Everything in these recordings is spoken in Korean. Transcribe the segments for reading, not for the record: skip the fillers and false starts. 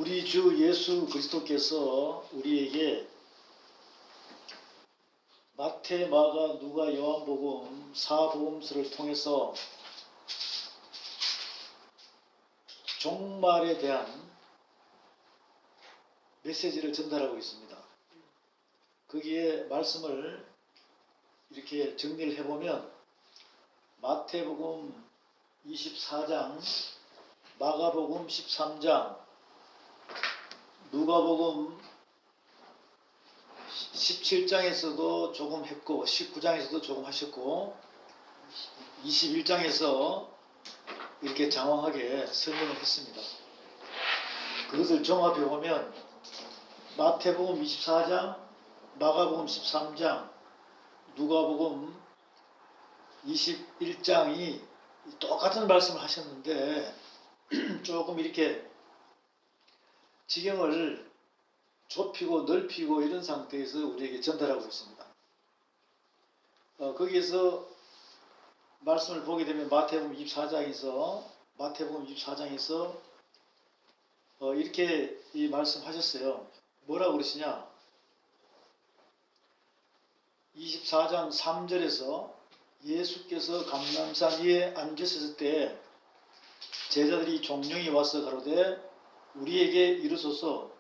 우리 주 예수 그리스도께서 우리에게 마태, 마가, 누가, 요한복음, 사복음서를 통해서 종말에 대한 메시지를 전달하고 있습니다. 거기에 말씀을 이렇게 정리를 해보면 마태복음 24장, 마가복음 13장, 누가복음 17장에서도 조금 했고 19장에서도 조금 하셨고 21장에서 이렇게 장황하게 설명을 했습니다. 그것을 종합해 보면 마태복음 24장, 마가복음 13장, 누가복음 21장이 똑같은 말씀을 하셨는데 조금 이렇게 지경을 좁히고 넓히고 이런 상태에서 우리에게 전달하고 있습니다. 거기에서 말씀을 보게 되면 마태복음 24장에서 이렇게 이 말씀하셨어요. 뭐라고 그러시냐? 24장 3절에서 예수께서 감람산 위에 앉으셨을 때 제자들이 종령이 와서 가로되 우리에게 이르소서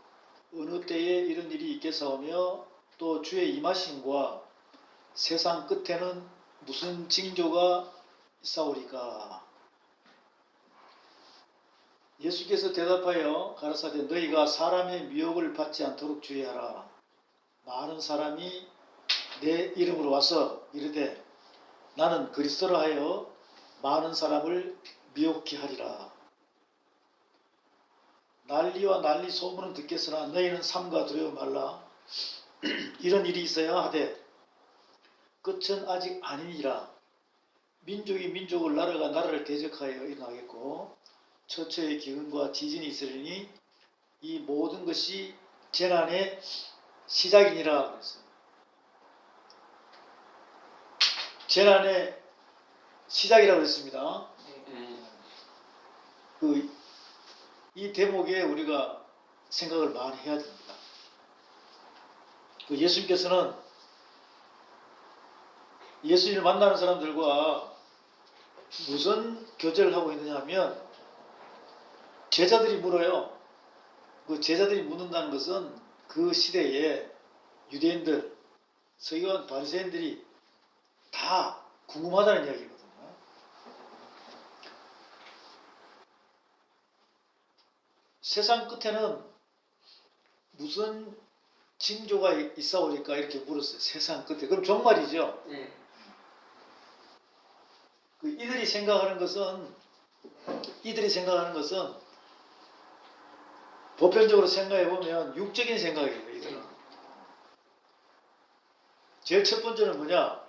어느 때에 이런 일이 있겠사오며 또 주의 임하심과 세상 끝에는 무슨 징조가 있사오리까? 예수께서 대답하여 가라사대 너희가 사람의 미혹을 받지 않도록 주의하라. 많은 사람이 내 이름으로 와서 이르되 나는 그리스도라 하여 많은 사람을 미혹케 하리라. 난리와 난리 소문은 듣겠으나 너희는 삼가 두려워 말라. 이런 일이 있어야 하되 끝은 아직 아니니라. 민족이 민족을 나라가 나라를 대적하여 일어나겠고 처처의 기근과 지진이 있으리니 이 모든 것이 재난의 시작이니라 그랬어요. 재난의 시작이라고 했습니다. 이 대목에 우리가 생각을 많이 해야 됩니다. 예수님께서는 예수님을 만나는 사람들과 무슨 교제를 하고 있느냐 하면 제자들이 물어요. 그 제자들이 묻는다는 것은 그 시대에 유대인들, 서기관 바리새인들이 다 궁금하다는 이야기거든요. 세상 끝에는 무슨 징조가 있사오리까 이렇게 물었어요. 세상 끝에. 그럼 종말이죠. 이들이 생각하는 것은 보편적으로 생각해 보면 육적인 생각이에요. 이들은. 제일 첫 번째는 뭐냐?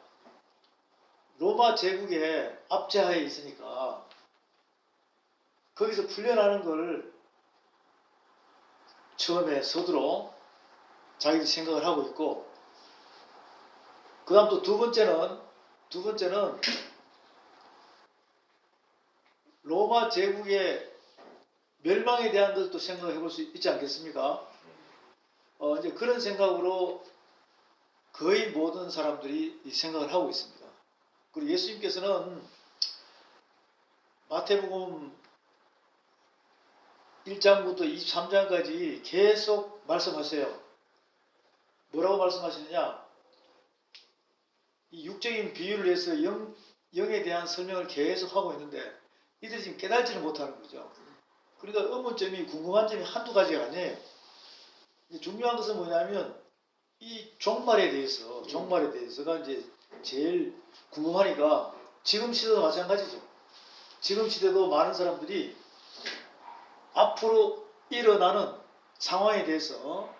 로마 제국의 압제하에 있으니까 거기서 풀려나는 걸 처음에 서두로 자기들 생각을 하고 있고, 그 다음 또 두 번째는 로마 제국의 멸망에 대한 것도 생각해 볼 수 있지 않겠습니까? 이제 그런 생각으로 거의 모든 사람들이 생각을 하고 있습니다. 그리고 예수님께서는 마태복음 1장부터 23장까지 계속 말씀하세요. 뭐라고 말씀하시느냐? 이 육적인 비유를 해서 영에 대한 설명을 계속 하고 있는데 이들이 지금 깨달지를 못하는 거죠. 그러니까 의문점이, 궁금한 점이 한두 가지가 아니에요. 중요한 것은 뭐냐면 이 종말에 대해서가 이제 제일 궁금하니까 지금 시대도 마찬가지죠. 지금 시대도 많은 사람들이 앞으로 일어나는 상황에 대해서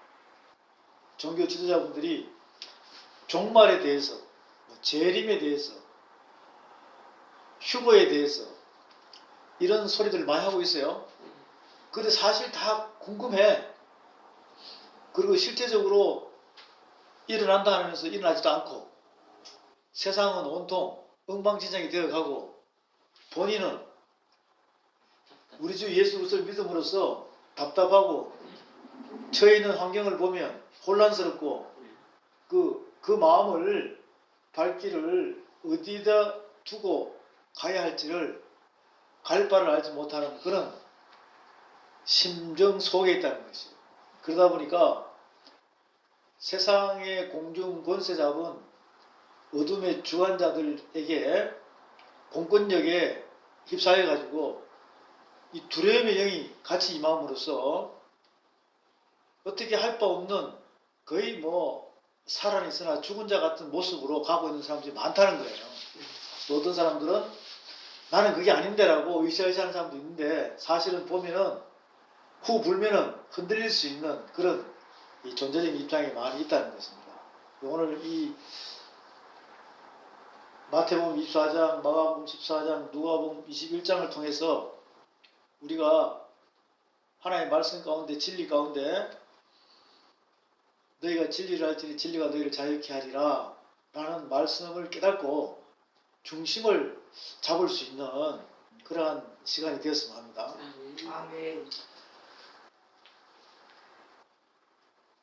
종교 지도자분들이 종말에 대해서, 재림에 대해서, 휴거에 대해서 이런 소리들을 많이 하고 있어요. 근데 사실 다 궁금해. 그리고 실제적으로 일어난다 하면서 일어나지도 않고 세상은 온통 엉망진창이 되어가고 본인은 우리 주 예수 그리스도를 믿음으로써 답답하고 처해 있는 환경을 보면 혼란스럽고 그 마음을 발길을 어디다 두고 가야 할지를 갈 바를 알지 못하는 그런 심정 속에 있다는 것이에요. 그러다 보니까 세상의 공중 권세 잡은 어둠의 주관자들에게 공권력에 휩싸여 가지고 이 두려움의 영이 같이 임함으로써 어떻게 할 바 없는 거의 뭐 살아있으나 죽은 자 같은 모습으로 가고 있는 사람들이 많다는 거예요. 또 어떤 사람들은 나는 그게 아닌데라고 으쌰으쌰하는 사람도 있는데 사실은 보면은 후 불면은 흔들릴 수 있는 그런 이 존재적인 입장이 많이 있다는 것입니다. 오늘 이 마태복음 24장, 마가복음 14장, 누가복음 21장을 통해서 우리가 하나님의 말씀 가운데 진리 가운데 너희가 진리를 알지니 진리가 너희를 자유케 하리라 라는 말씀을 깨닫고 중심을 잡을 수 있는 그러한 시간이 되었으면 합니다. 아멘.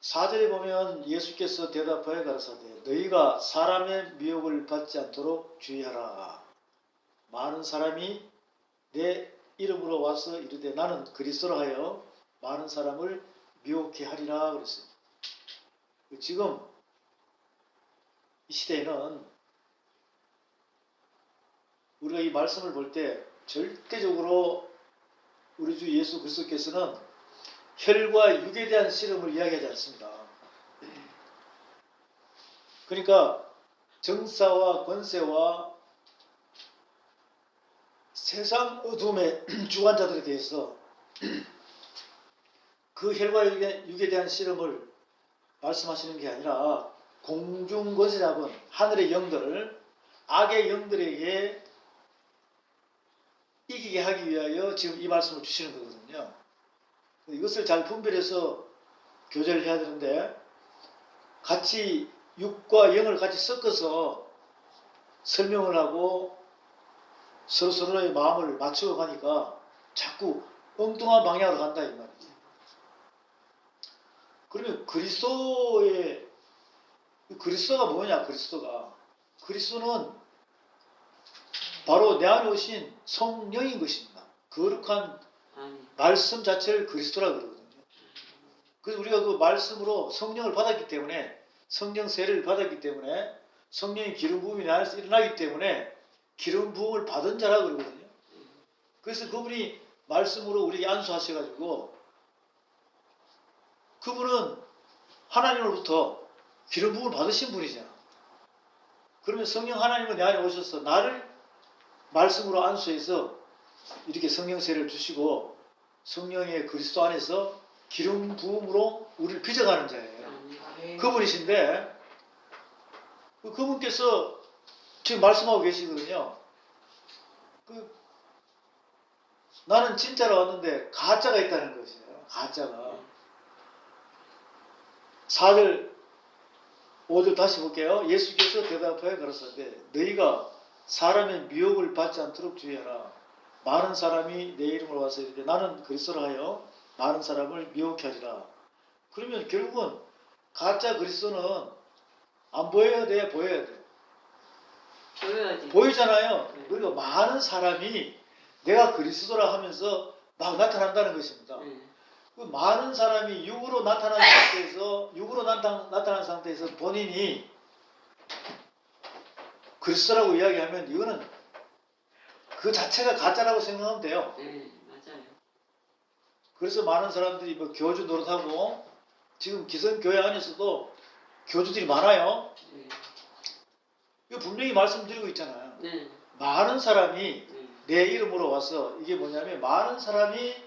4절에 보면 예수께서 대답하여 가라사대 너희가 사람의 미혹을 받지 않도록 주의하라. 많은 사람이 내 이름으로 와서 이르되 나는 그리스도라 하여 많은 사람을 미혹해 하리라 그랬어요. 지금 이 시대에는 우리가 이 말씀을 볼 때 절대적으로 우리 주 예수 그리스도께서는 혈과 육에 대한 씨름을 이야기하지 않습니다. 그러니까 정사와 권세와 세상 어둠의 주관자들에 대해서 그 혈과 육에 대한 씨름을 말씀하시는 게 아니라 공중 권세 잡은 하늘의 영들을 악의 영들에게 이기게 하기 위하여 지금 이 말씀을 주시는 거거든요. 이것을 잘 분별해서 교제를 해야 되는데 같이 육과 영을 같이 섞어서 설명을 하고 서로서로의 마음을 맞추어 가니까 자꾸 엉뚱한 방향으로 간다 이 말이죠. 그러면 그리스도가 뭐냐? 그리스도는 바로 내 안에 오신 성령인 것입니다. 거룩한 말씀 자체를 그리스도라고 그러거든요. 그래서 우리가 그 말씀으로 성령을 받았기 때문에 성령 세례를 받았기 때문에 성령의 기름 부음이 내 안에서 일어나기 때문에 기름 부음을 받은 자라고 그러거든요. 그래서 그분이 말씀으로 우리에게 안수하셔가지고 그분은 하나님으로부터 기름 부음을 받으신 분이잖아. 그러면 성령 하나님은 내 안에 오셔서 나를 말씀으로 안수해서 이렇게 성령 세례를 주시고 성령의 그리스도 안에서 기름 부음으로 우리를 빚어가는 자예요. 그분이신데 그분께서 지금 말씀하고 계시거든요. 나는 진짜로 왔는데 가짜가 있다는 것이에요. 가짜가. 4절 5절 다시 볼게요. 예수께서 대답하여 가라사대 너희가 사람의 미혹을 받지 않도록 주의하라. 많은 사람이 내 이름으로 와서 이르되 나는 그리스도라 하여 많은 사람을 미혹해 하리라. 그러면 결국은 가짜 그리스도는 안 보여야 돼? 보여야 돼? 보여야지. 보이잖아요. 그러니까 많은 사람이 내가 그리스도라 하면서 막 나타난다는 것입니다. 그 많은 사람이 육으로 나타난 상태에서 본인이 그리스도라고 이야기하면 이거는 그 자체가 가짜라고 생각하면 돼요. 맞아요. 그래서 많은 사람들이 뭐 교주 노릇하고 지금 기성교회 안에서도 교주들이 많아요. 이거 분명히 말씀드리고 있잖아요. 많은 사람이 내 이름으로 와서 이게 뭐냐면 많은 사람이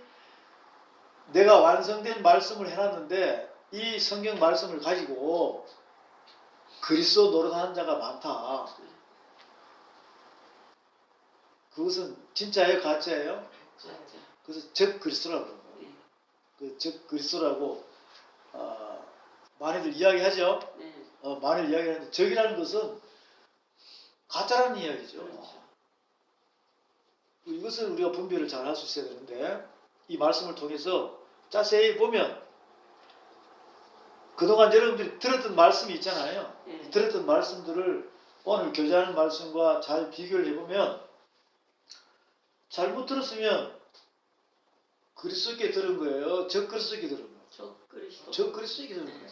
내가 완성된 말씀을 해놨는데 이 성경 말씀을 가지고 그리스도 노릇하는 자가 많다. 그것은 진짜예요? 가짜예요? 그래서 적 그리스도라고 그러는 거예요. 그 적 그리스도라고 많이들 이야기하죠. 많이 이야기하는데 적이라는 것은 가짜라는 이야기죠. 그렇죠. 이것을 우리가 분별을 잘 할 수 있어야 되는데 이 말씀을 통해서 자세히 보면 그동안 여러분들이 들었던 말씀이 있잖아요. 네. 들었던 말씀들을 오늘 교제하는 말씀과 잘 비교를 해보면 잘못 들었으면 그리스도께 들은 거예요. 적 그리스도께 들은 거예요. 저 그리스도. 적 그리스도께 들은 거예요.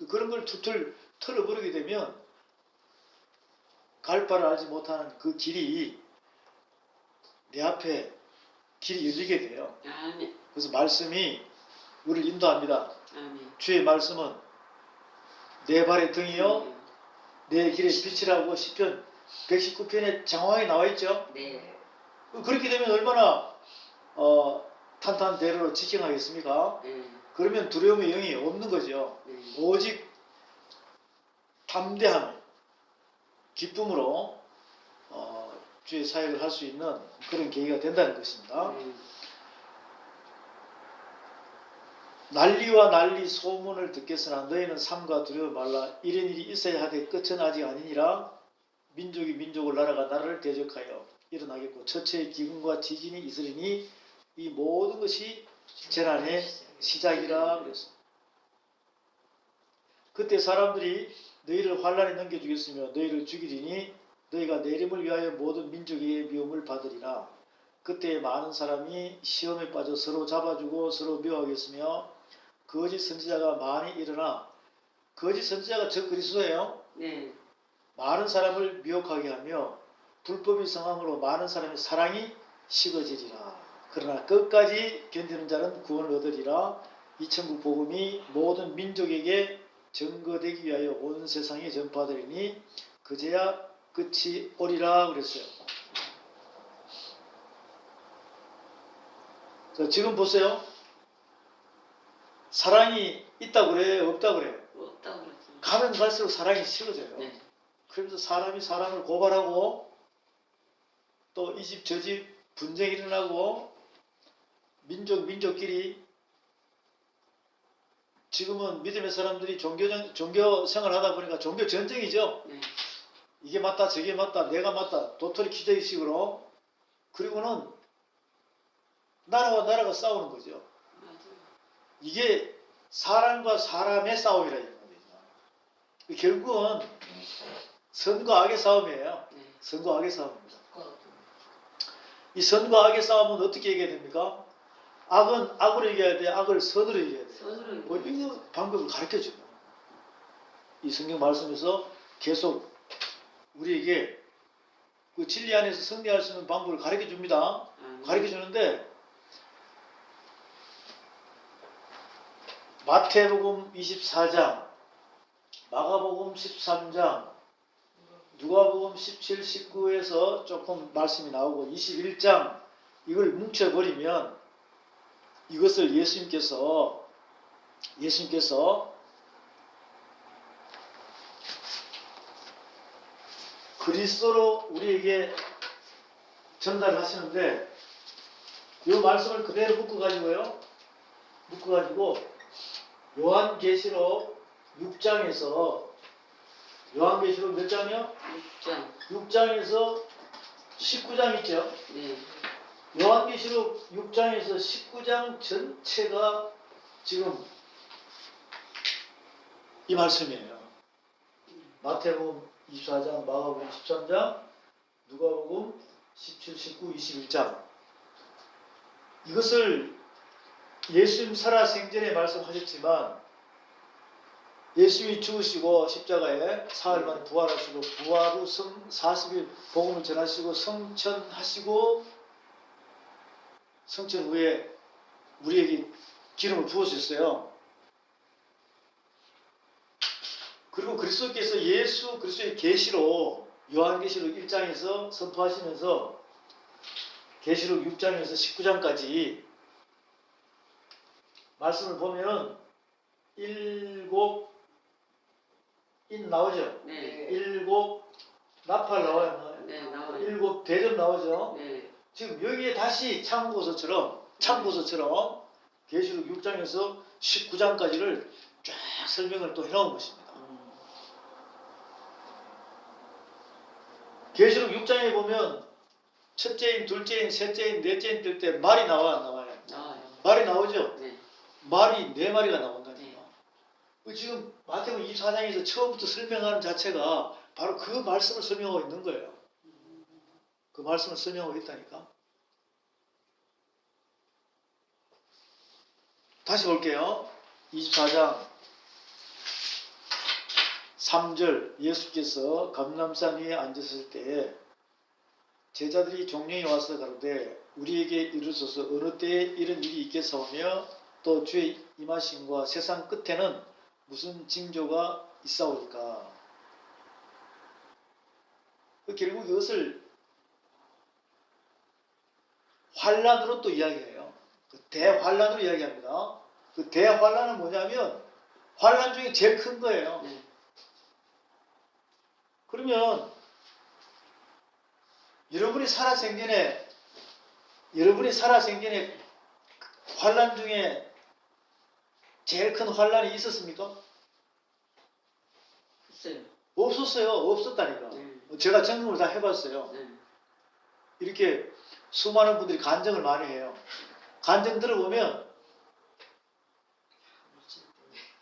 그런 걸 툴툴 털어버리게 되면 갈 바를 알지 못하는 그 길이 내 앞에 길이 열리게 돼요. 아멘. 그래서 말씀이 우리를 인도합니다. 아멘. 주의 말씀은 내 발의 등이요 내 길의 빛이라고 시편 119편에 장황하게 나와 있죠. 네. 그렇게 되면 얼마나 탄탄대로로 지켜가겠습니까? 네. 그러면 두려움의 영이 없는 거죠. 네. 오직 담대함, 기쁨으로 주의 사역을 할 수 있는 그런 계기가 된다는 것입니다. 네. 난리와 난리 소문을 듣겠으나 너희는 삼가 두려워 말라. 이런 일이 있어야 하되 끝은 아직 아니니라. 민족이 민족을 나라가 나라를 대적하여 일어나겠고 처처의 기근과 지진이 있으리니 이 모든 것이 재난의 시작이라 그랬어. 그때 사람들이 너희를 환란에 넘겨주겠으며 너희를 죽이리니 너희가 내 이름을 위하여 모든 민족의 미움을 받으리라. 그때 많은 사람이 시험에 빠져 서로 잡아주고 서로 미워하겠으며 거짓 선지자가 많이 일어나 거짓 선지자가 적 그리스도예요. 네. 많은 사람을 미혹하게 하며 불법의 성함으로 많은 사람의 사랑이 식어지리라. 그러나 끝까지 견디는 자는 구원을 얻으리라. 이 천국 복음이 모든 민족에게 증거되기 위하여 온 세상에 전파되리니 그제야 끝이 오리라 그랬어요. 자, 지금 보세요. 사랑이 있다고 그래요? 없다고 그래요? 없다고 그러지. 가면 갈수록 사랑이 식어져요. 네. 그러면서 사람이 사람을 고발하고 또 이 집 저 집 분쟁이 일어나고 민족끼리 지금은 믿음의 사람들이 종교 생활하다 보니까 종교 전쟁이죠. 네. 이게 맞다 저게 맞다 내가 맞다 도토리 키재기식으로 그리고는 나라와 나라가 싸우는 거죠. 맞아요. 이게 사람과 사람의 싸움이라 이런 거죠. 결국은 선과 악의 싸움이에요. 네. 선과 악의 싸움입니다. 이 선과 악의 싸움은 어떻게 이겨야 됩니까? 악은 악으로 이겨야 돼. 악을 선으로 이겨야 돼. 선으로 뭐 이거 방법을 가르쳐줘요. 이 성경 말씀에서 계속 우리에게 그 진리 안에서 승리할 수 있는 방법을 가르쳐 줍니다. 가르쳐 주는데 마태복음 24장, 마가복음 13장, 누가복음 17, 19에서 조금 말씀이 나오고 21장 이걸 뭉쳐버리면 이것을 예수님께서 그리스도로 우리에게 전달하시는데 이 말씀을 그대로 묶어가지고 요한계시록 6장에서 요한계시록 몇 장이요? 6장. 6장에서 19장 있죠? 네. 요한계시록 6장에서 19장 전체가 지금 이 말씀이에요. 마태복음 24장, 마가복음 13장, 누가복음 17, 19, 21장. 이것을 예수님 살아생전에 말씀하셨지만 예수님이 죽으시고 십자가에 사흘 만에 부활하시고 부활 후 40일 복음을 전하시고 성천하시고 성천 후에 우리에게 기름을 부어주셨어요. 그리고 그리스도께서 예수 그리스도의 계시로 요한계시록 1장에서 선포하시면서 계시록 6장에서 19장까지 말씀을 보면은 일곱 인 나오죠? 네. 일곱 나팔 나와요? 네, 나와요. 일곱 대접 나오죠? 네. 지금 여기에 다시 참고서처럼 계시록 6장에서 19장까지를 쫙 설명을 또 해놓은 것입니다. 계시록 6장에 보면 첫째인, 둘째인, 셋째인, 넷째인 뜰 때 말이 나와요, 안 나와요? 나와요. 말이 나오죠? 네. 말이 4마리가 나온다니까. 네. 지금 마태복음 24장에서 처음부터 설명하는 자체가 바로 그 말씀을 설명하고 있는 거예요. 그 말씀을 설명하고 있다니까. 다시 볼게요. 24장 3절 예수께서 감람산 위에 앉으실 때에 제자들이 종려에 와서 가로되 우리에게 이르소서 어느 때에 이런 일이 있겠사오며 또 주의 임하심과 세상 끝에는 무슨 징조가 있사오리까. 결국 이것을 환란으로 또 이야기해요. 대환란으로 이야기합니다. 그 대환란은 뭐냐면 환란 중에 제일 큰 거예요. 네. 그러면 여러분이 살아생전에 환란 중에 제일 큰 환란이 있었습니까? 글쎄요. 없었어요. 없었다니까. 네. 제가 점검을 다 해봤어요. 네. 이렇게 수많은 분들이 간증을 많이 해요. 간증 들어보면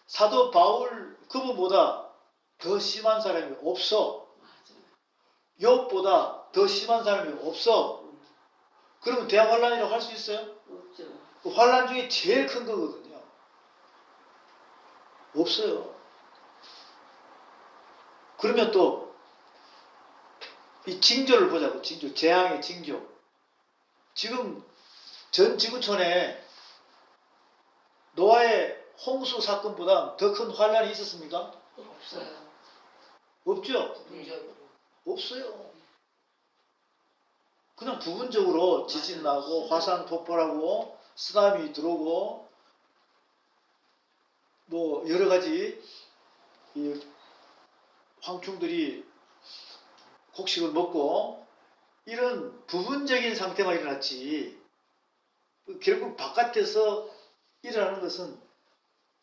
사도 바울 그분보다 더 심한 사람이 없어. 맞아요. 욥보다 더 심한 사람이 없어. 그러면 대환란이라고 할 수 있어요? 없죠. 그 환란 중에 제일 큰 거거든요. 없어요. 그러면 또 이 징조를 보자고. 징조, 재앙의 징조. 지금 전 지구촌에 노아의 홍수 사건보다 더 큰 환란이 있었습니까? 없어요. 없죠? 네. 없어요. 그냥 부분적으로 지진 나고 화산 폭발하고 쓰나미 들어오고 뭐 여러 가지 이 황충들이 곡식을 먹고 이런 부분적인 상태만 일어났지 결국 바깥에서 일어나는 것은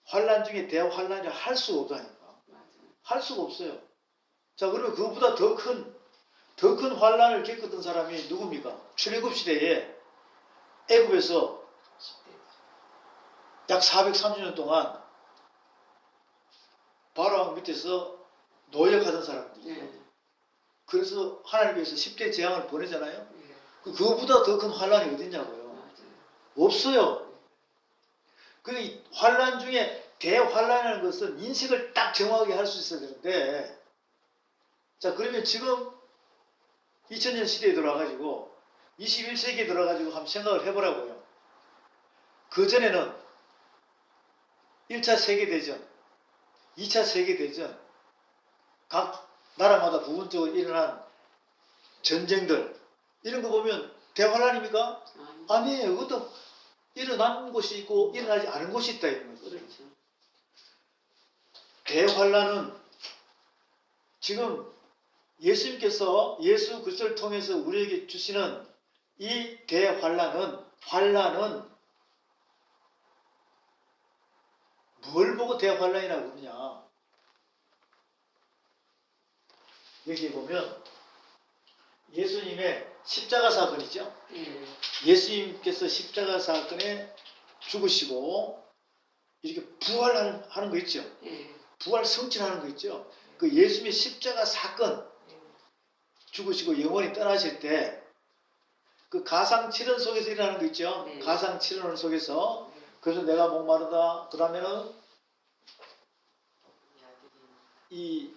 환란 중에 대환란이라 할 수가 없다니까. 맞아요. 할 수가 없어요. 자, 그러면 그보다 더 큰 환란을 겪었던 사람이 누굽니까? 출애굽 시대에 애굽에서 약 430년 동안 바로왕 밑에서 노역하던 사람들이에요. 네. 그래서 하나님께서 10대 재앙을 보내잖아요. 네. 그거보다 더 큰 환란이 어딨냐고요. 맞아요. 없어요. 그 환란 중에 대환란이라는 것은 인식을 딱 정확하게 할 수 있어야 되는데, 자, 그러면 지금 2000년 시대에 들어와가지고 21세기에 들어와가지고 한번 생각을 해보라고요. 그 전에는 1차 세계대전, 2차 세계대전, 각 나라마다 부분적으로 일어난 전쟁들 이런 거 보면 대환란입니까? 아니에요. 그것도 일어난 곳이 있고 일어나지 않은 곳이 있다 이런 거죠. 그렇죠. 대환란은 지금 예수님께서 예수 그리스도를 통해서 우리에게 주시는 이 환란은 뭘 보고 대환란이라고 그러냐? 여기 보면 예수님의 십자가 사건이죠. 네. 예수님께서 십자가 사건에 죽으시고 이렇게 부활하는 거 있죠. 네. 부활 성취하는 거 있죠. 그 예수님의 십자가 사건 죽으시고 영원히 떠나실 때 그 가상 7원 속에서 일어나는 거 있죠. 네. 가상 7원 속에서 그래서 내가 목마르다. 그러면은 이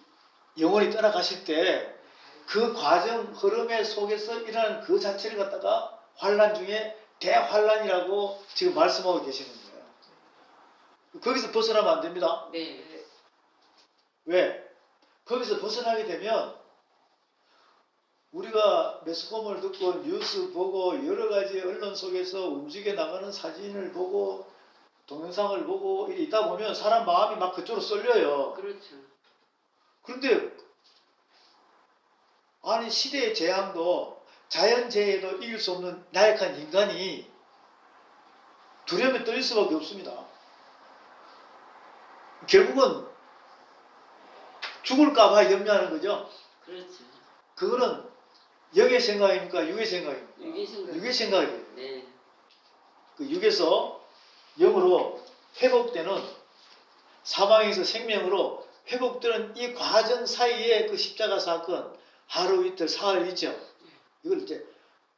영원히 떠나가실 때 그 과정 흐름의 속에서 일어나는 그 자체를 갖다가 환란 중에 대환란이라고 지금 말씀하고 계시는 거예요. 거기서 벗어나면 안 됩니다. 네. 왜? 거기서 벗어나게 되면 우리가 매스컴을 듣고 뉴스 보고 여러 가지 언론 속에서 움직여 나가는 사진을 보고 동영상을 보고 이렇게 있다 보면 사람 마음이 막 그쪽으로 쏠려요. 그렇죠. 그런데 아니 시대의 재앙도 자연재해도 이길 수 없는 나약한 인간이 두려움에 떨릴 수밖에 없습니다. 결국은 죽을까봐 염려하는 거죠. 그렇죠. 그거는 영의 생각입니까? 육의 생각입니까? 육의 생각. 육의 생각이에요. 네. 그 육에서 영으로 회복되는 사망에서 생명으로 회복되는 이 과정 사이에 그 십자가 사건 하루 이틀 사흘 있죠. 이걸 이제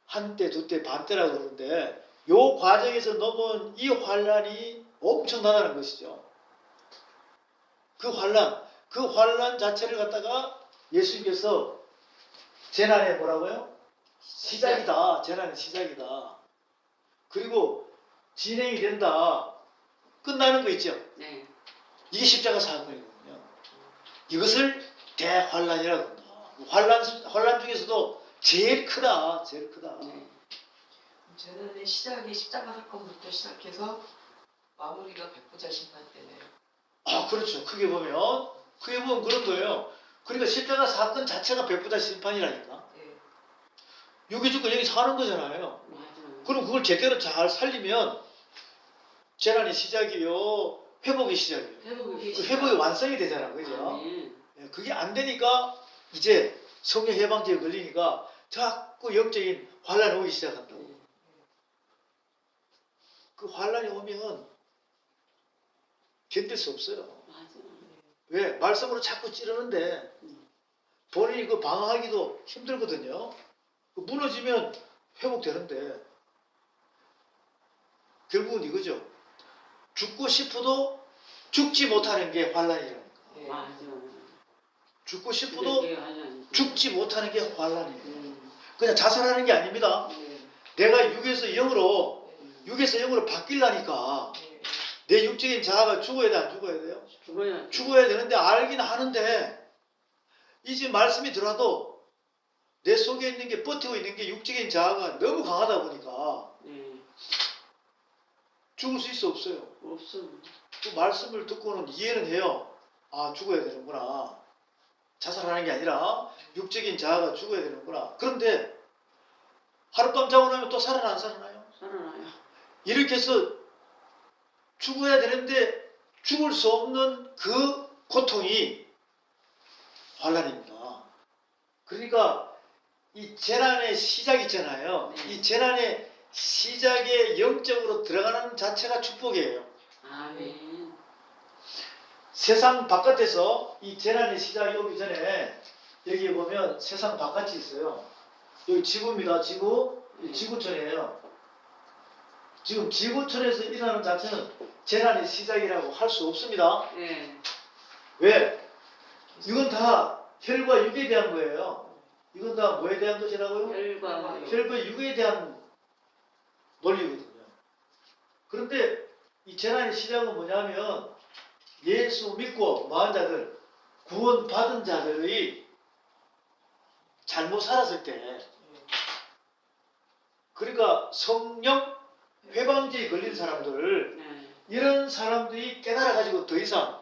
한때 두때 반때라고 그러는데 요 과정에서 넘어온 이 환란이 엄청나다는 것이죠. 그 환란 자체를 갖다가 예수님께서 재난의 뭐라고요? 시작이다. 재난의 시작이다. 그리고 진행이 된다. 끝나는 거 있죠. 네. 이게 십자가 사건이거든요. 이것을 대환란이라고 한다. 환란 중에서도 제일 크다. 제일 크다. 네. 재난의 시작이 십자가 사건부터 시작해서 마무리가 백보자 심판 때네요. 아, 그렇죠. 크게 보면 그런 거예요. 그러니까 십자가 사건 자체가 백보자 심판이라니까. 네. 여기 죽고 여기 사는 거잖아요. 맞아요. 그럼 그걸 제대로 잘 살리면 재난의 시작이요, 회복의 시작이에요. 회복이 그 회복의 완성이 되잖아, 그죠? 아멘. 예, 그게 안 되니까 이제 성령 해방제에 걸리니까 자꾸 영적인 환란이 오기 시작한다고. 네. 그 환란이 오면 견딜 수 없어요. 맞아요. 왜? 말씀으로 자꾸 찌르는데 본인이 그 방어하기도 힘들거든요. 그 무너지면 회복되는데 결국은 이거죠. 죽고 싶어도 죽지 못하는 게 환란이라니까. 네. 맞아요. 죽고 싶어도 그게 하려니까. 죽지 못하는 게 환란이에요. 음. 그냥 자살하는 게 아닙니다. 네. 내가 육에서 영으로 네. 육에서 영으로 바뀌려니까 네. 내 육적인 자아가 죽어야 돼, 안 죽어야 돼요? 죽어야 죽어야 되는데 알긴 하는데 이제 말씀이 들어도 내 속에 있는 게 버티고 있는 게 육적인 자아가 너무 강하다 보니까 네. 죽을 수 있어 없어요. 없어. 그 말씀을 듣고는 이해는 해요. 아, 죽어야 되는구나. 자살하는 게 아니라 육적인 자아가 죽어야 되는구나. 그런데 하룻밤 자고 나면 또 살아나 안 살아나요? 살아나요. 이렇게 해서 죽어야 되는데 죽을 수 없는 그 고통이 환란입니다. 그러니까 이 재난의 시작 있잖아요. 네. 이 재난의 시작에 영적으로 들어가는 자체가 축복이에요. 아멘. 세상 바깥에서 이 재난의 시작이 오기 전에 여기 보면 세상 바깥이 있어요. 여기 지구입니다. 지구. 이 지구촌이에요. 지금 지구촌에서 일어나는 자체는 재난의 시작이라고 할 수 없습니다. 네. 왜? 이건 다 혈과 육에 대한 거예요. 이건 다 뭐에 대한 것이라고요? 혈과 혈과 육에 대한 논리거든요. 그런데 이 재난의 시작은 뭐냐면 예수 믿고 뭐한 자들, 구원받은 자들의 잘못 살았을 때, 그러니까 성령 회방제에 걸린 사람들, 네. 이런 사람들이 깨달아가지고 더 이상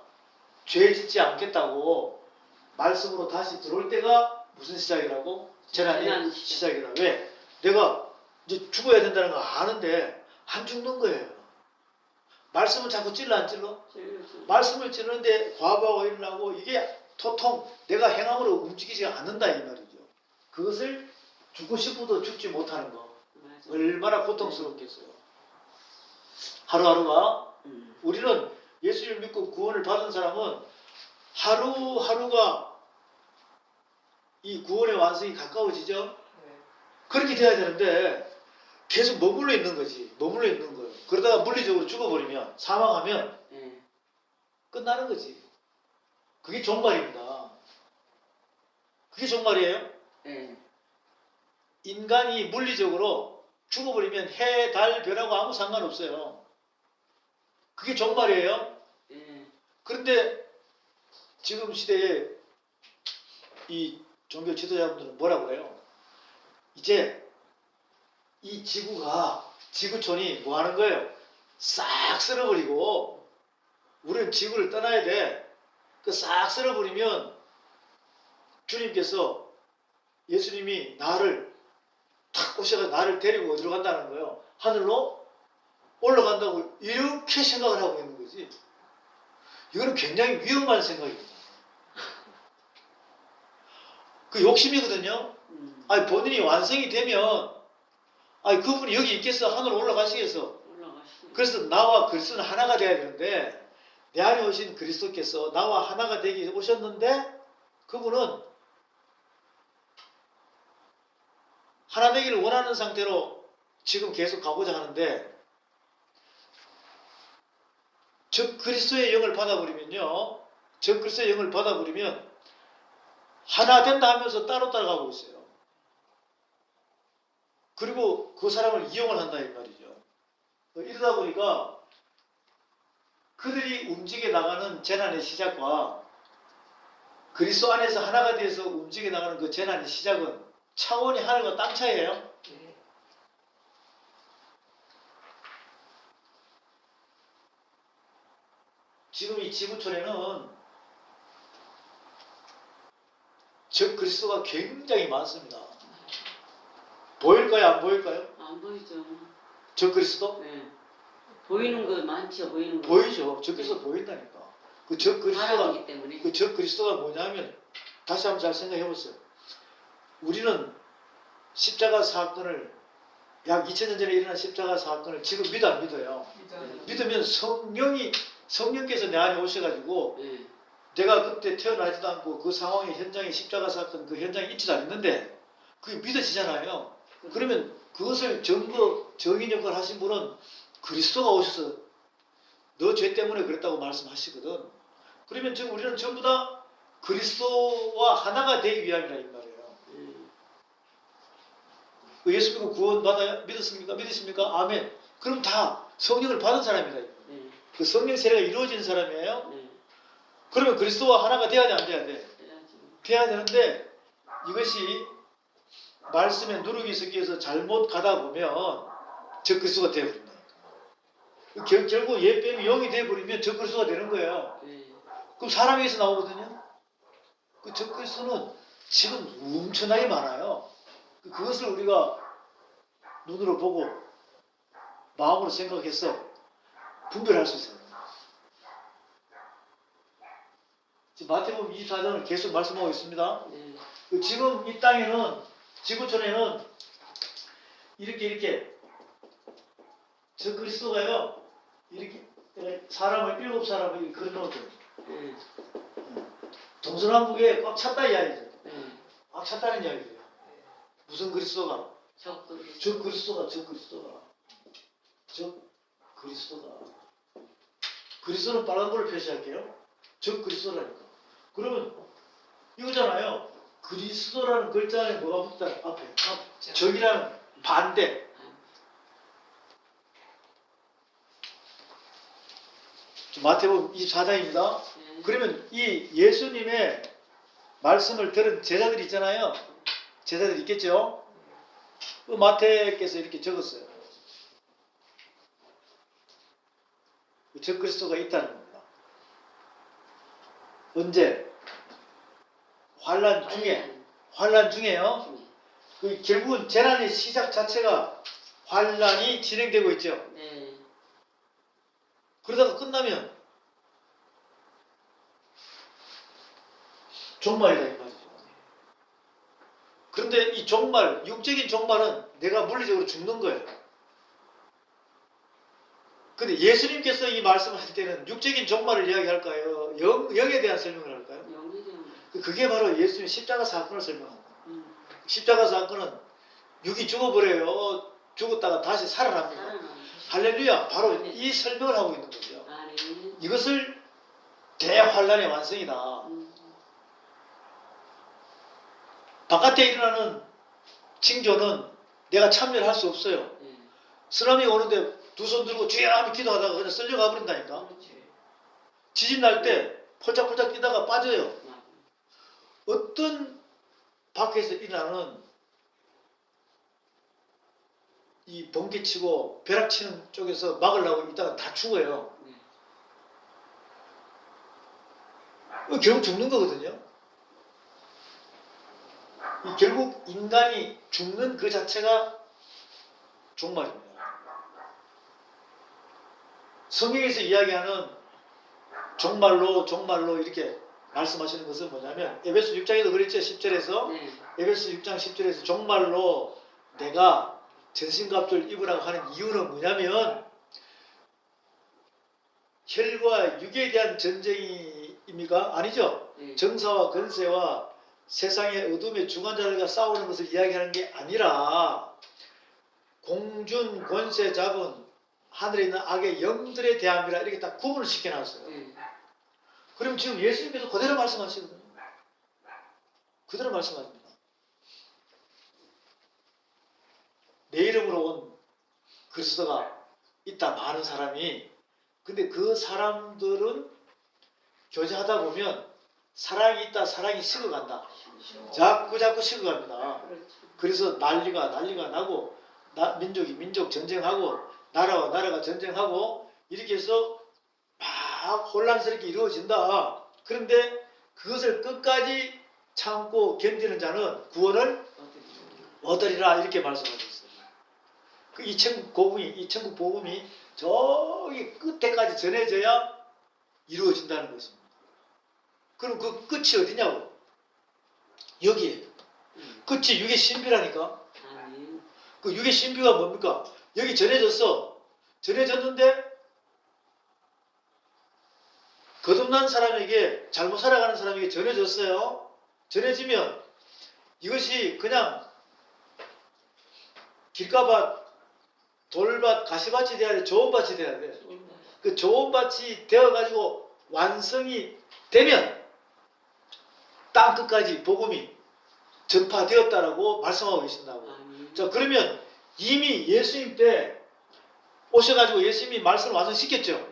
죄 짓지 않겠다고 말씀으로 다시 들어올 때가 무슨 시작이라고? 재난의 재난 시작. 시작이다. 왜? 내가 이제 죽어야 된다는 거 아는데 안 죽는 거예요. 말씀을 자꾸 찔러 안 찔러? 말씀을 찌르는데 과부하가 일어나고 이게 도통 내가 행함으로 움직이지 않는다 이 말이죠. 그것을 죽고 싶어도 죽지 못하는 거. 맞아. 얼마나 고통스럽겠어요. 하루하루가 우리는 예수를 믿고 구원을 받은 사람은 하루하루가 이 구원의 완성이 가까워지죠. 네. 그렇게 돼야 되는데 계속 머물러 있는 거지. 머물러 있는 거예요. 그러다가 물리적으로 죽어버리면 사망하면 네. 끝나는 거지. 그게 종말입니다. 그게 종말이에요. 네. 인간이 물리적으로 죽어버리면 해, 달, 별하고 아무 상관없어요. 그게 종말이에요. 네. 그런데 지금 시대에 이 종교 지도자분들은 뭐라고 그래요? 이제 이 지구촌이 뭐 하는 거예요? 싹 쓸어버리고 우리는 지구를 떠나야 돼. 그 싹 쓸어버리면 주님께서 예수님이 나를 탁 오셔서 나를 데리고 어디로 간다는 거예요? 하늘로 올라간다고 이렇게 생각을 하고 있는 거지. 이거는 굉장히 위험한 생각입니다. 그 욕심이거든요. 아니 본인이 완성이 되면 아니 그분이 여기 있겠어? 하늘 올라가시겠어? 올라가시. 그래서 나와 글쓰는 하나가 돼야 되는데 내 안에 오신 그리스도께서 나와 하나가 되기 위해서 오셨는데 그분은 하나 되기를 원하는 상태로 지금 계속 가고자 하는데 적 그리스도의 영을 받아버리면요. 적 그리스도의 영을 받아버리면 하나 된다 하면서 따로 따라가고 있어요. 그리고 그 사람을 이용을 한다 이 말이죠. 이러다 보니까 그들이 움직여 나가는 재난의 시작과 그리스도 안에서 하나가 돼서 움직여 나가는 그 재난의 시작은 차원이 하늘과 땅 차이예요. 네. 지금 이 지구촌에는 적 그리스도가 굉장히 많습니다. 보일까요? 안 보일까요? 안 보이죠. 적 그리스도? 네. 보이는 거 많죠. 보이는 거. 보이죠. 적 그리스도 보인다니까. 그 적 그리스도가 사람이기 때문에. 그 적 그리스도가 뭐냐면 다시 한번 잘 생각해 보세요. 우리는 십자가 사건을 약 2000년 전에 일어난 십자가 사건을 지금 믿어 안 믿어요? 믿으면 성령께서 내 안에 오셔가지고 네. 내가 그때 태어나지도 않고 그 상황의 현장에 십자가 사건 그 현장에 있지도 않는데 그게 믿어지잖아요. 그러면 그것을 정인 역할을 하신 분은 그리스도가 오셔서 너 죄 때문에 그랬다고 말씀하시거든. 그러면 지금 우리는 전부 다 그리스도와 하나가 되기 위함이라 이 말이에요. 예수 믿고 구원 받아 믿었습니까? 믿으십니까? 아멘. 그럼 다 성령을 받은 사람이다. 네. 그 성령 세례가 이루어진 사람이에요. 네. 그러면 그리스도와 하나가 돼야 돼, 안 돼야 돼? 해야죠. 돼야 되는데 이것이 말씀에 누룩이 섞여서 잘못 가다 보면 적 그리스도가 되어버린다. 결국 얘 빼면 영이 되어버리면 적 그리스도가 되는 거예요. 네. 그럼 사람에게서 나오거든요. 그 적 그리스도는 지금 엄청나게 많아요. 그것을 우리가 눈으로 보고 마음으로 생각해서 분별할 수 있어요. 지금 마태복음 24장을 계속 말씀하고 있습니다. 네. 지금 이 땅에는 지구촌에는 이렇게 저 그리스도가요 이렇게 사람을 7사람을 이렇게 걸어놓거든요. 네. 동서남북에 꽉 찼다 이야기죠. 네. 꽉 찼다는 이야기예요. 무슨 그리스도가? 적그리스도. 저 그리스도가 그리스도는 빨간불을 표시할게요. 저 그리스도라니까. 그러면 이거잖아요. 그리스도라는 글자 안에 뭐가 붙다 앞에 적이라는 반대. 마태복음 24장입니다. 네. 그러면 이 예수님의 말씀을 들은 제자들이 있잖아요. 제자들 있겠죠? 그 마태께서 이렇게 적었어요. 적 그리스도가 있다는 겁니다. 언제? 환란 중에요. 그 결국은 재난의 시작 자체가 환란이 진행되고 있죠. 네. 그러다가 끝나면 종말이다 이 말이죠. 그런데 이 종말, 육적인 종말은 내가 물리적으로 죽는 거예요. 근데 예수님께서 이 말씀을 하실 때는 육적인 종말을 이야기할까요? 영에 대한 설명을 할까요? 영에 대한. 그게 바로 예수님 십자가 사건을 설명합니다. 십자가 사건은 육이 죽어버려요. 죽었다가 다시 살아납니다. 살아나는. 할렐루야. 바로 네. 이 설명을 하고 있는 거죠. 아, 네. 이것을 대환란의 완성이다. 바깥에 일어나는 징조는 내가 참여를 할 수 없어요. 네. 쓰나미가 오는데 두 손 들고 주여 하며 기도하다가 그냥 쓸려가 버린다니까. 그렇지. 지진 날 때 펄짝펄짝 뛰다가 빠져요. 맞아. 어떤 밖에서 일어나는 이 번개치고 벼락치는 쪽에서 막으려고 있다가 다 죽어요. 네. 결국 죽는 거거든요. 결국 인간이 죽는 그 자체가 종말입니다. 성경에서 이야기하는 종말로 이렇게 말씀하시는 것은 뭐냐면 에베소 6장에도 그랬죠. 10절에서 네. 에베소 6장 10절에서 종말로 내가 전신갑주를 입으라고 하는 이유는 뭐냐면 혈과 육에 대한 전쟁입니까? 아니죠. 네. 정사와 권세와 세상의 어둠의 주관자들과 싸우는 것을 이야기하는 게 아니라 공중 권세 잡은 하늘에 있는 악의 영들에 대함이라 이렇게 딱 구분을 시켜놨어요. 네. 그럼 지금 예수님께서 그대로 말씀하시거든요. 그대로 말씀하십니다. 내 이름으로 온 그리스도가 있다 많은 사람이, 근데 그 사람들은 교제하다 보면 사랑이 있다 사랑이 식어간다. 자꾸 식어갑니다. 그렇죠. 그래서 난리가 나고 민족이 민족 전쟁하고 나라와 나라가 전쟁하고 이렇게 해서 막 혼란스럽게 이루어진다. 그런데 그것을 끝까지 참고 견디는 자는 구원을 얻으리라 이렇게 말씀하셨어요. 이 천국 복음이 저기 끝에까지 전해져야 이루어진다는 것입니다. 그럼 그 끝이 어디냐고? 여기에요. 끝이 육의 신비라니까. 아니. 그 육의 신비가 뭡니까? 여기 전해졌는데 거듭난 사람에게, 잘못 살아가는 사람에게 전해졌어요. 전해지면 이것이 그냥 길가밭, 돌밭, 가시밭이 돼야 돼. 좋은 밭이 돼야 돼. 그 좋은 밭이 되어가지고 완성이 되면 땅 끝까지 복음이 전파되었다라고 말씀하고 계신다고. 아니. 자, 그러면 이미 예수님 때 오셔가지고 예수님이 말씀을 완성시켰죠.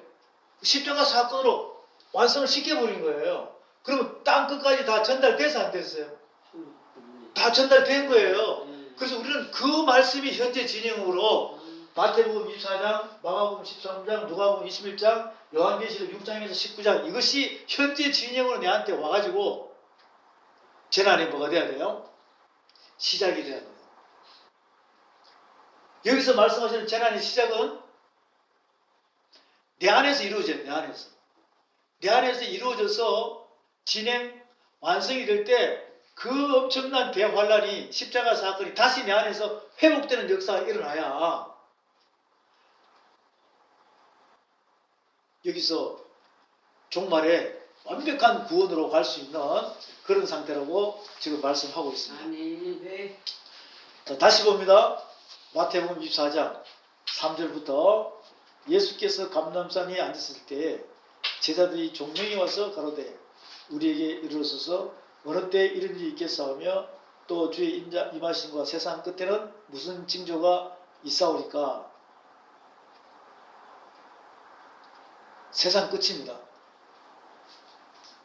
십자가 사건으로 완성을 시켜버린 거예요. 그러면 땅 끝까지 다 전달돼서 안 됐어요? 다 전달된 거예요. 그래서 우리는 그 말씀이 현재 진행으로 마태복음 24장, 마가복음 13장, 누가복음 21장, 요한계시록 6장에서 19장 이것이 현재 진행으로 내한테 와가지고 재난이 뭐가 돼야 돼요? 시작이 돼야 돼요. 여기서 말씀하시는 재난의 시작은 내 안에서 이루어져요. 내 안에서 이루어져서 진행, 완성이 될 때 그 엄청난 대환란이, 십자가 사건이 다시 내 안에서 회복되는 역사가 일어나야 여기서 종말에 완벽한 구원으로 갈 수 있는 그런 상태라고 지금 말씀하고 있습니다. 아니. 네. 자, 다시 봅니다. 마태복음 24장 3절부터 예수께서 감람산에 앉으실 때 제자들이 종명이 와서 가로되 우리에게 이르러서서 어느 때 이런 일이 있겠사오며 또 주의 임하심과 세상 끝에는 무슨 징조가 있사오리까. 세상 끝입니다.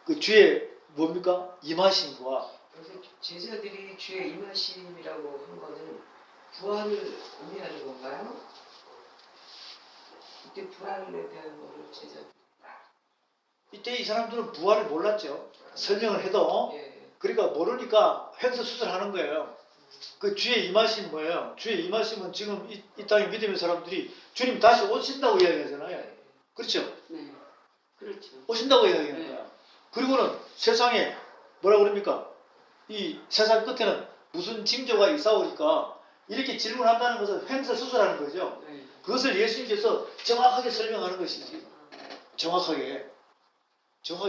그 주의 뭡니까? 임하심과. 그래서 제자들이 주의 임하심이라고 한 거는 부활을 의미하는 건가요? 이때 부활에 대한 거를 제자들. 이때 이 사람들은 부활을 몰랐죠. 설명을 해도. 예. 그러니까 모르니까 횡설수설하는 거예요. 그 주의 임하심 뭐예요? 주의 임하심은 지금 이 땅의 믿음의 사람들이 주님 다시 오신다고 이야기하잖아요. 그렇죠? 네. 그렇죠. 오신다고 이야기하는 네. 거야. 그리고는 세상에 뭐라 그럽니까? 이 세상 끝에는 무슨 징조가 있사오니까 이렇게 질문한다는 것은 횡설수설하는 거죠. 네. 그것을 예수님께서 정확하게 설명하는 것이지. 정확하게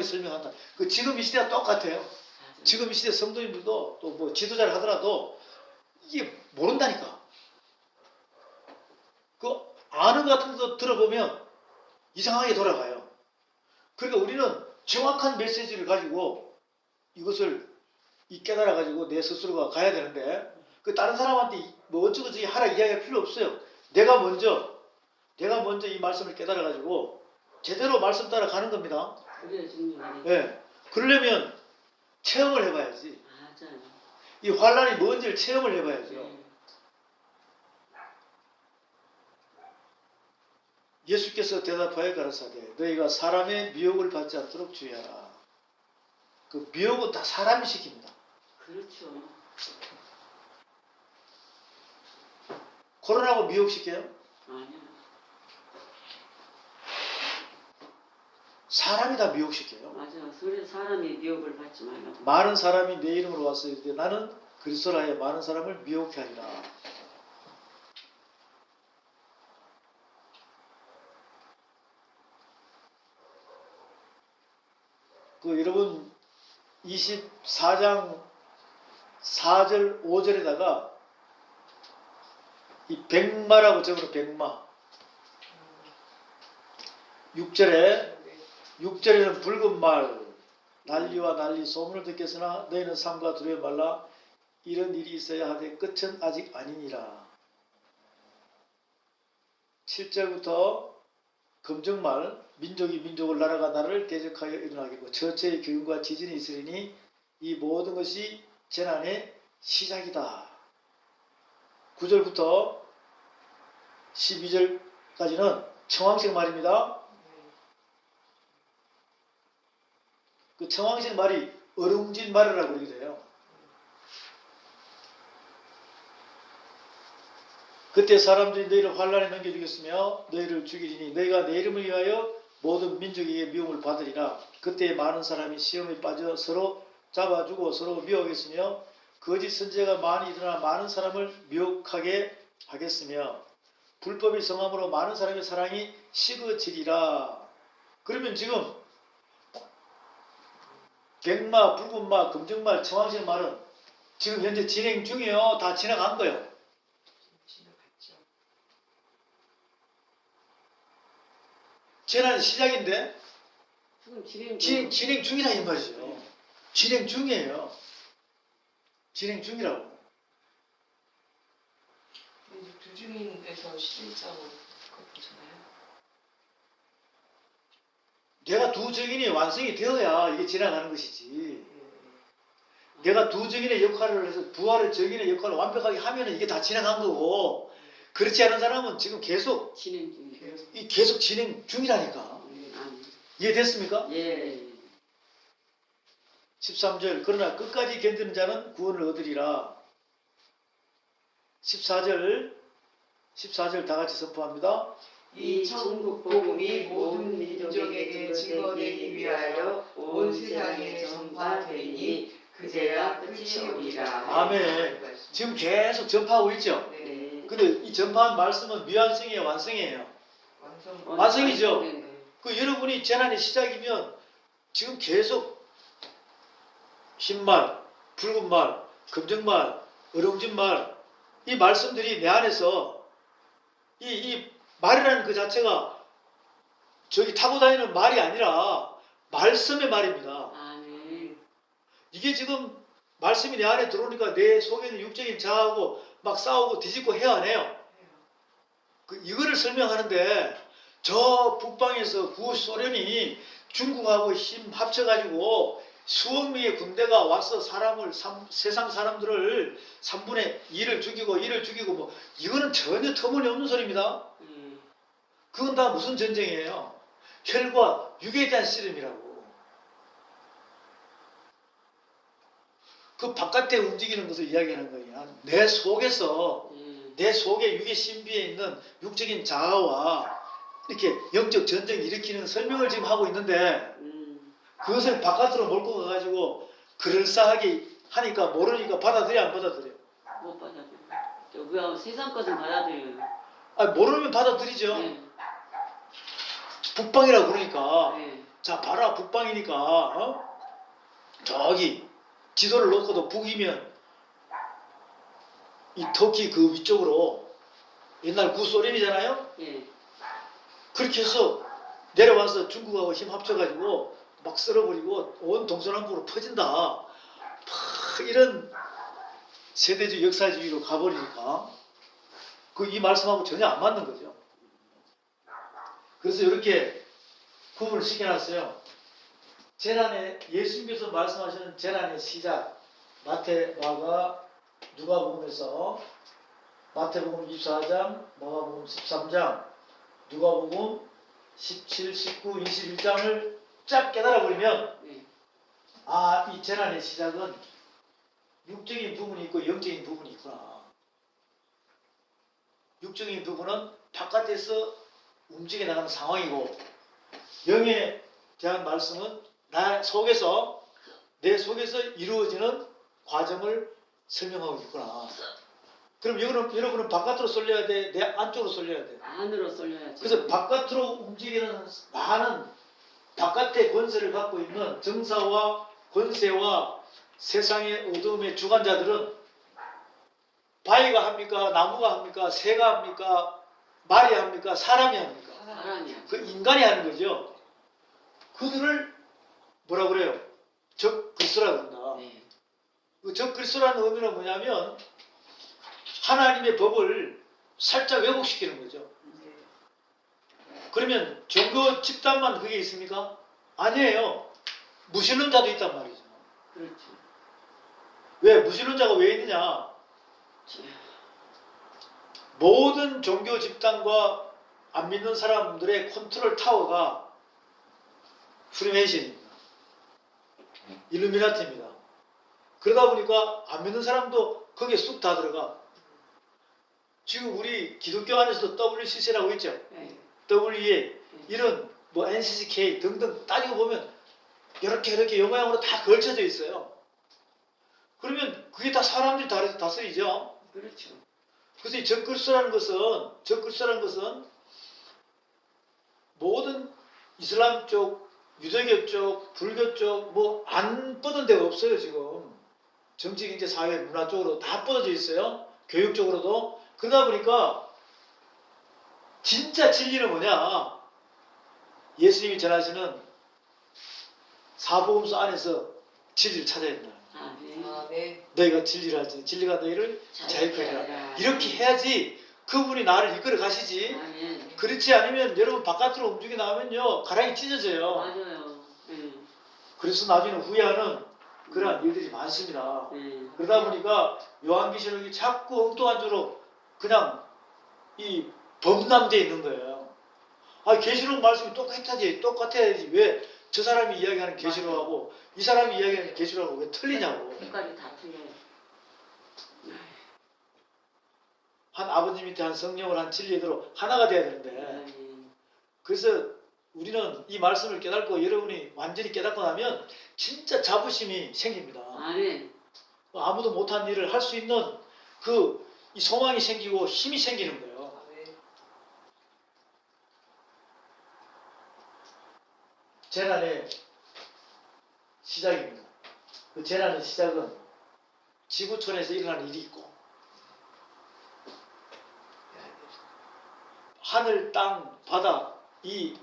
설명한다. 그 지금 이 시대가 똑같아요. 지금 이 시대 성도님들도 또 뭐 지도자를 하더라도 이게 모른다니까. 그 아는 것 같은 거 들어보면 이상하게 돌아가요. 그러니까 우리는 정확한 메시지를 가지고 이것을 깨달아 가지고 내 스스로가 가야 되는데 그 다른 사람한테 뭐 어쩌고저쩌고 하라 이야기할 필요 없어요. 내가 먼저 이 말씀을 깨달아 가지고 제대로 말씀 따라 가는 겁니다. 그게 중요해요. 예. 그러려면 체험을 해봐야지. 맞아요. 이 환란이 뭔지를 체험을 해봐야죠. 네. 예수께서 대답하여 가라사대 너희가 사람의 미혹을 받지 않도록 주의하라. 그 미혹은 다 사람이 시킵니다. 그렇죠. 코로나고 미혹시켜요? 아니요. 사람이 다 미혹시켜요. 맞아요. 그래서 사람이 미혹을 받지 말라고. 많은 사람이 내 이름으로 와서 이르되 나는 그리스도라 하여 많은 사람을 미혹해 하리라. 그 여러분 24장 4절 5절에다가 이 백마라고 적어놓은 백마 6절에는 붉은 말 난리와 난리 소문을 듣겠으나 너희는 삼가 두려워 말라 이런 일이 있어야 하되 끝은 아직 아니니라. 7절부터 검정말 민족이 민족을 나라가 나라를 대적하여 일어나겠고 처처의 기운과 지진이 있으리니 이 모든 것이 재난의 시작이다. 9절부터 12절까지는 청황색 말입니다. 그 청황색 말이 어룽진 말이라고 그러기도 해요. 그때 사람들이 너희를 환란에 넘겨주겠으며 너희를 죽이리니 너희가 내 이름을 위하여 모든 민족에게 미움을 받으리라. 그때 많은 사람이 시험에 빠져 서로 잡아주고 서로 미워하겠으며 거짓 선지자가 많이 일어나 많은 사람을 미혹하게 하겠으며 불법이 성함으로 많은 사람의 사랑이 식어지리라. 그러면 지금 백마, 붉은마, 검정말, 청황색 말은 지금 현재 진행 중이에요. 다 지나간 거예요. 지나갔죠. 재난 시작인데 지금 진행 중이라 이 말이죠. 진행 중이에요. 진행 중이라고. 두중인에서 11장은 그거 보잖아요. 내가 두 증인이 완성이 되어야 이게 지나가는 것이지. 내가 두 증인의 역할을 해서 부활의 증인의 역할을 완벽하게 하면 이게 다 지나간 거고 그렇지 않은 사람은 지금 계속 진행 중이에요. 계속 진행 중이라니까. 아니. 이해됐습니까? 예. 13절 그러나 끝까지 견디는 자는 구원을 얻으리라. 14절 다 같이 선포합니다. 이 천국 복음이 모든 민족에게 증거되기 위하여 온 세상에 전파되니 그제야 끝이 오리라. 아멘. 지금 계속 전파하고 있죠. 네. 근데 이 전파한 말씀은 미완성이에요, 완성이에요? 완성. 완성이죠. 그 여러분이 재난의 시작이면 지금 계속 흰말, 붉은말, 검정말, 어룽진말 이 말씀들이 내 안에서 이 말이라는 그 자체가 저기 타고 다니는 말이 아니라 말씀의 말입니다. 아멘. 이게 지금 말씀이 내 안에 들어오니까 내 속에 있는 육적인 자하고 막 싸우고 뒤집고 해야 안 해요. 이거를 설명하는데 저 북방에서 구소련이 중국하고 힘 합쳐가지고 수억 명의 군대가 와서 세상 사람들을 3분의 1을 죽이고 뭐 이거는 전혀 터무니없는 소리입니다. 그건 다 무슨 전쟁이에요? 혈과 육에 대한 씨름이라고. 그 바깥에 움직이는 것을 이야기하는 거야. 내 속에서 내 속에 육의 신비에 있는 육적인 자아와 이렇게 영적 전쟁을 일으키는 설명을 지금 하고 있는데 그것을 바깥으로 몰고 가가지고 그럴싸하게 하니까 모르니까 받아들여 안 받아들여? 못 받아들여요. 왜 세상 것은 받아들여요. 아니 모르면 받아들이죠. 네. 북방이라 그러니까 네. 자 봐라 북방이니까 저기 지도를 놓고도 북이면 이 터키 그 위쪽으로 옛날 구소련이잖아요. 예. 그렇게 해서 내려와서 중국하고 힘 합쳐가지고 막 쓸어버리고 온 동서남북으로 퍼진다. 이런 세대주의 역사주의로 가버리니까 이 말씀하고 전혀 안 맞는 거죠. 그래서 이렇게 구분을 시켜놨어요. 재난의 예수님께서 말씀하시는 재난의 시작 마태, 마가, 누가복음에서 마태복음 24장, 마가복음 13장, 누가복음 17, 19, 21장을 쫙 깨달아버리면 네. 이 재난의 시작은 육적인 부분이 있고 영적인 부분이 있구나. 육적인 부분은 바깥에서 움직여 나가는 상황이고 영에 대한 말씀은 내 속에서 이루어지는 과정을 설명하고 있구나. 그럼 여러분은 바깥으로 쏠려야 돼? 내 안쪽으로 쏠려야 돼? 안으로 쏠려야지. 그래서 바깥으로 움직이는 많은 바깥의 권세를 갖고 있는 정사와 권세와 세상의 어둠의 주관자들은 바위가 합니까? 나무가 합니까? 새가 합니까? 말이 합니까? 사람이 합니까? 사람이야. 그 인간이 하는 거죠. 그들을 뭐라 그래요? 적그리스도라고 한다. 네. 그 적그리스도라는 의미는 뭐냐면 하나님의 법을 살짝 왜곡시키는 거죠. 네. 그러면 종교 집단만 그게 있습니까? 아니에요. 무신론자도 있단 말이죠. 그렇죠. 왜? 무신론자가 왜 있느냐? 모든 종교 집단과 안 믿는 사람들의 컨트롤 타워가 프리메이션입니다. 일루미나티입니다. 그러다 보니까 안 믿는 사람도 거기에 쑥 다 들어가. 지금 우리 기독교 안에서도 WCC라고 있죠. 네. WEA 이런 뭐 NCCK 등등 따지고 보면 이렇게 요 모양으로 다 걸쳐져 있어요. 그러면 그게 다 사람들이 다 쓰이죠. 그렇죠. 그래서 이 적그리스도라는 것은 모든 이슬람 쪽, 유대교 쪽, 불교 쪽 뭐 안 뻗은 데가 없어요 지금. 정치, 경제, 사회, 문화 쪽으로 다 뻗어져 있어요. 교육 쪽으로도. 그러다 보니까 진짜 진리는 뭐냐? 예수님이 전하시는 사복음서 안에서 진리를 찾아야 된다. 아, 네. 아, 네. 너희가 진리를 알지. 진리가 너희를 자유케 하리라. 하리라. 이렇게 해야지 그분이 나를 이끌어 가시지. 아멘. 그렇지 않으면 여러분 바깥으로 움직여 나가면요 가랑이 찢어져요. 맞아요. 네. 그래서 나중에 후회하는 그러한 일들이 많습니다. 네. 그러다 보니까 요한계시록이 자꾸 엉뚱한 쪽으로 그냥 이 범람되어 있는 거예요. 아 계시록 말씀이 똑같아야지 왜 저 사람이 이야기하는 계시록하고 이 사람이 이야기하는 계시록하고 왜 틀리냐고. 색깔이 다 틀려요. 한 아버지 밑에 한 성령을 한 진리대로 하나가 돼야 되는데 네. 그래서 우리는 이 말씀을 깨닫고 여러분이 완전히 깨닫고 나면 진짜 자부심이 생깁니다. 아멘. 아무도 못한 일을 할 수 있는 이 소망이 생기고 힘이 생기는 거예요. 아, 네. 재난의 시작입니다. 그 재난의 시작은 지구촌에서 일어나는 일이 있고 하늘, 땅, 바다 이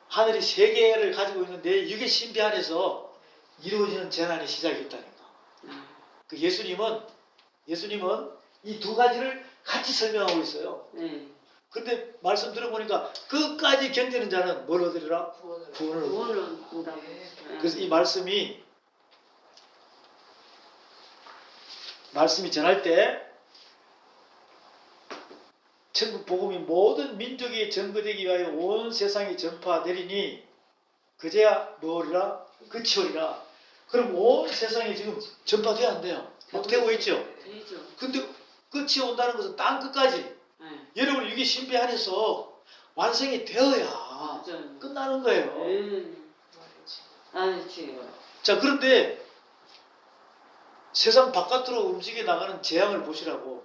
하늘이 세 개를 가지고 있는 내 육의 신비 안에서 이루어지는 재난의 시작이 있다니까. 아, 그 예수님은 이 두 가지를 같이 설명하고 있어요. 네. 근데 말씀 들어보니까 끝까지 견디는 자는 뭘 얻으리라? 구원을. 구원을 얻으리라. 그거는 보다. 네. 그래서 이 말씀이 전할 때 천국 복음이 모든 민족이 전거되기 위하여 온 세상에 전파되리니 그제야 뭐리라? 끝이 오리라. 그럼 온 세상에 지금 전파돼야 안 돼요? 막 되고 있죠? 되죠. 근데 끝이 온다는 것은 땅 끝까지 네. 여러분 이게 신비 안에서 완성이 되어야 맞아요. 끝나는 거예요. 말이지. 아, 자 그런데 세상 바깥으로 움직여 나가는 재앙을 보시라고.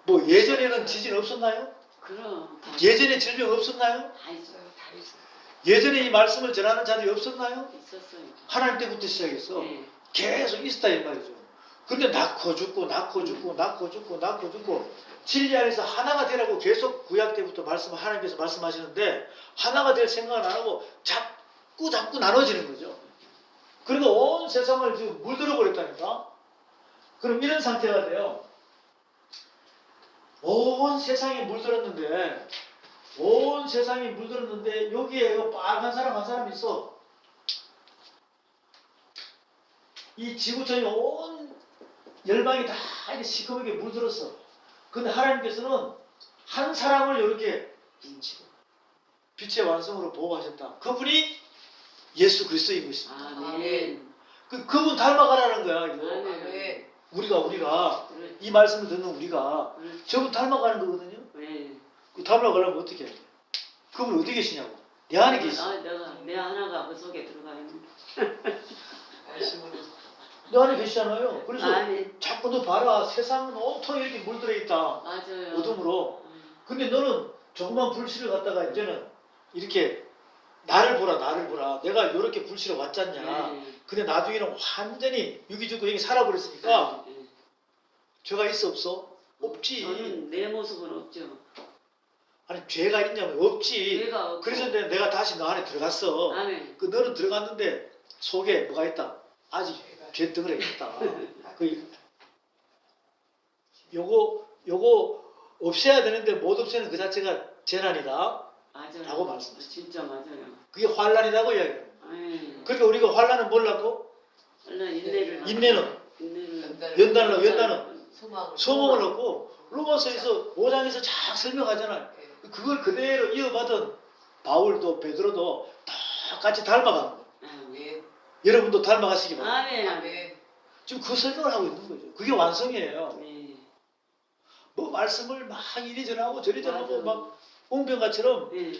뭐 예전에는 지진 없었나요? 그럼 다 예전에 질병 없었나요? 다 있어요. 다 있어요. 예전에 이 말씀을 전하는 자들이 없었나요? 있었어요. 하나님 때부터 시작했어. 네. 계속 있었다 이 말이죠. 근데 낳고 죽고 진리 안에서 하나가 되라고 계속 구약 때부터 하나님께서 말씀하시는데 하나가 될 생각을 안 하고 자꾸 나눠지는 거죠. 그리고 온 세상을 지금 물들어 버렸다니까. 그럼 이런 상태가 돼요. 온 세상이 물들었는데 여기에 빨간 사람 한 사람이 있어. 이 지구촌이 온 열방이 다 이렇게 시커멓게 물들었어. 근데 하나님께서는 한 사람을 이렇게 빛의 완성으로 보호하셨다. 그분이 예수 그리스도인 것입니다. 아멘. 그분 닮아가라는 거야. 이거. 아멘. 우리가 그렇죠. 이 말씀을 듣는 우리가 그렇죠. 저분 닮아가는 거거든요. 네. 그 닮아가려면 어떻게 해야 돼? 그분 어디 계시냐고. 내 안에 계시죠. 내 하나가 그 속에 들어가 있는. 말씀으로. 내 안에 계시잖아요. 그래서 아멘. 자꾸 너 봐라. 세상은 온통 이렇게 물들어 있다. 맞아요. 어둠으로. 근데 너는 조그만 불씨를 갖다가 이제는 이렇게 나를 보라, 나를 보라. 내가 이렇게 불씨로 왔잖냐. 네. 근데 나중에는 완전히 유기적으로 여기 살아버렸으니까 네. 죄가 있어 없어? 없지. 저는 내 모습은 없죠. 아니 죄가 있냐면 없지. 죄가 없고. 그래서 내가 다시 너 안에 들어갔어. 아멘. 그 너는 들어갔는데 속에 뭐가 있다? 아직 죄 덩어리가 있다. 그 요거 없애야 되는데 못 없애는 그 자체가 재난이다. 맞아요. 라고 말씀하셨어요. 진짜 맞아요. 그게 환란이라고 이야기해요. 아멘. 그러니까 우리가 환란은 뭘라고? 얼른 인내를. 인내는 인내를. 연단은 소망을 얻 얻고 로마서에서 5장에서 쫙 설명하잖아요. 그걸 그대로 이어받은 바울도 베드로도 똑같이 닮아가는 거예요. 아멘. 여러분도 닮아가시기 바랍니다. 아멘. 아멘. 아멘. 지금 그 설명을 하고 있는 거죠. 그게 완성이에요. 네. 뭐 말씀을 막 이리 전하고 저리 전하고 맞아요. 막 옹병같처럼 네.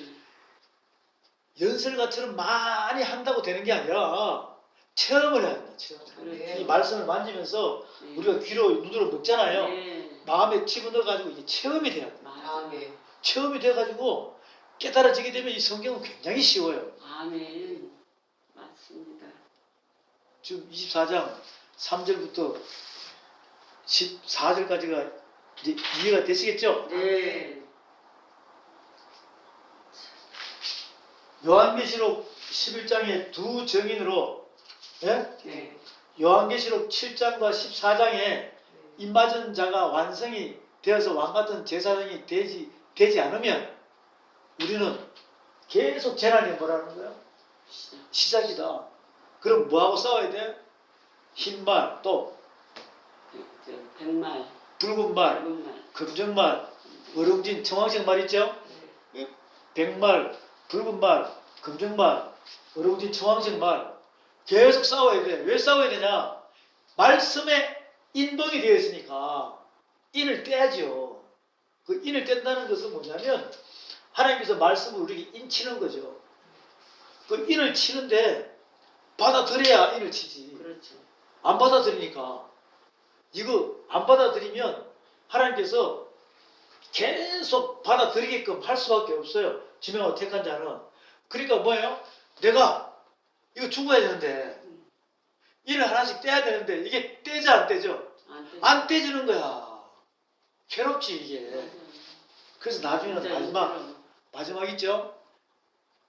연설같처럼 많이 한다고 되는 게 아니라 체험을 해야 된다. 체험. 그렇죠. 이 말씀을 만지면서 네. 우리가 귀로 눈으로 먹잖아요. 네. 마음에 집어넣어가지고 이게 체험이 돼야 돼. 맞아요. 아멘. 체험이 돼가지고 깨달아지게 되면 이 성경은 굉장히 쉬워요. 아멘. 맞습니다. 지금 24장 3절부터 14절까지가 이제 이해가 되시겠죠? 네. 요한계시록 11장의 두 정인으로 예? 네. 요한계시록 7장과 14장에 입맞은 자가 완성이 되어서 왕같은 제사장이 되지 않으면 우리는 계속 재난이 뭐라는 거야? 시작. 시작이다. 그럼 뭐하고 싸워야 돼? 흰말, 또 백말, 붉은 말, 붉은말. 금정말, 어룽진, 청황색 말 있죠? 백말, 붉은 말, 금정말, 어룽진, 청황색 말 계속 싸워야 돼. 왜 싸워야 되냐? 말씀에 인동이 되어 있으니까 인을 떼야죠. 그 인을 뗀다는 것은 뭐냐면 하나님께서 말씀을 우리에게 인치는 거죠. 그 인을 치는데 받아들여야 인을 치지. 그렇죠. 안 받아들이니까 이거 안 받아들이면 하나님께서 계속 받아들이게끔 할 수밖에 없어요. 지명하고 택한 자는. 그러니까 뭐예요? 내가 이거 죽어야 되는데 인을 하나씩 떼야 되는데 이게 떼져 안 떼죠? 안 돼. 안 떼지는 거야. 괴롭지 이게. 맞아요. 그래서 나중에는 진짜 마지막 있죠?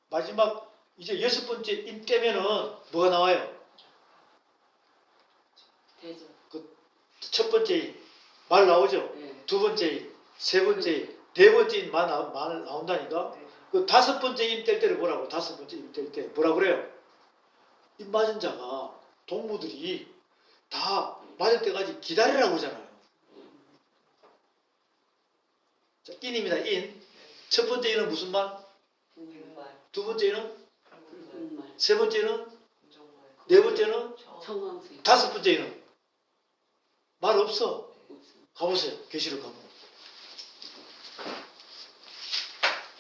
마지막 이제 6번째 인 떼면은 뭐가 나와요? 되죠. 첫 번째 인, 말 나오죠? 네. 두 번째 인, 세 번째 인, 네 번째 인 말 나온다니까? 그 다섯 번째 인 뗄 때를 뭐라고? 다섯 번째 인 뗄 때 뭐라 그래요? 인 맞은 자가 동무들이 다 맞을 때까지 기다리라고 그러잖아요. 자, 인입니다. 인. 첫 번째 인은 무슨 말? 백말. 두 번째 인은? 붉은말, 세 번째 인은? 금정말. 네 번째는? 청황색. 다섯 번째 인은? 말 없어. 없어요. 가보세요. 계시록 가면.